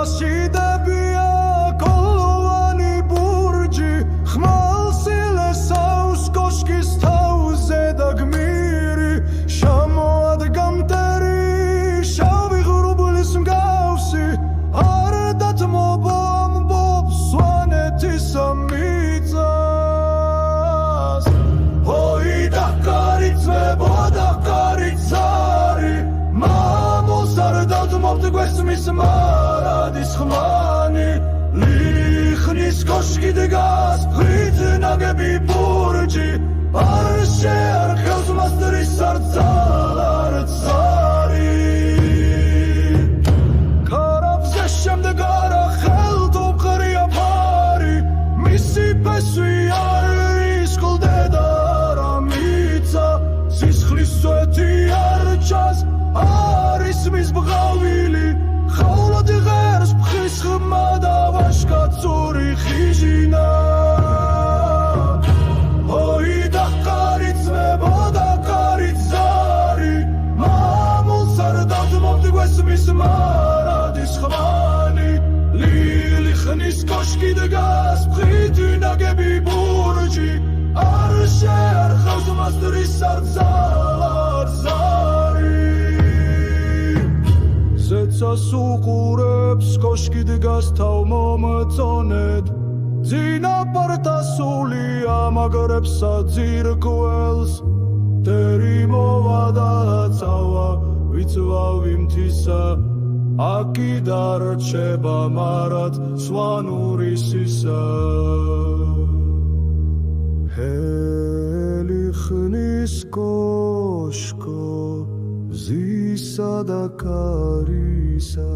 აშიდებია კოლოვანი ბურჯი ხმალსილეს აქვს კოშკის თავზე და გმირი შემოადგა მტერი შავი ღრუბლის მსგავსი არ დათმობ ამბობს სვანეთის მიწას ой და კარიწვებოდა კარიცარი მამულს არ დათმობთ გვესმის მარადის ხმანი ლიხნის კოშკი დგას მხრით ნაგები ბურჯი არ შეარყევს მასტრის არცარი კარაბზე შემდეგ არა ხელთო მყრია ფარი მისი ფესვი არ ისკვლდედა რა მიცა სისხლის სვეტი არ ჩანს არის მის ბღავილი ხავლად ღერს ფხის ხმა და ვაშკაცური ხიჟინა ой და კარიწვებოდა კარიცარი მამულს არ დათმობთ გვესმის მარადის ხმანი ლიხნის კოშკი დგას მხრით ნაგები ბურჯი არ შეარყევს მასტრის არცარი ზეცას უყურებს კოშკი დგას თავმომწონედ ძინაპართა სული ამაგრებს საძირკველს მტერი მოვა და წავა ვიწვავი მთისა აკი დარჩება მარად სვანური სისა ლიხნის კოშკო ზისა და კარისა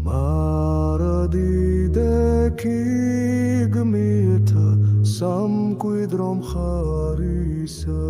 მარადი დექი გმირთა სამკვიდრო მხარისა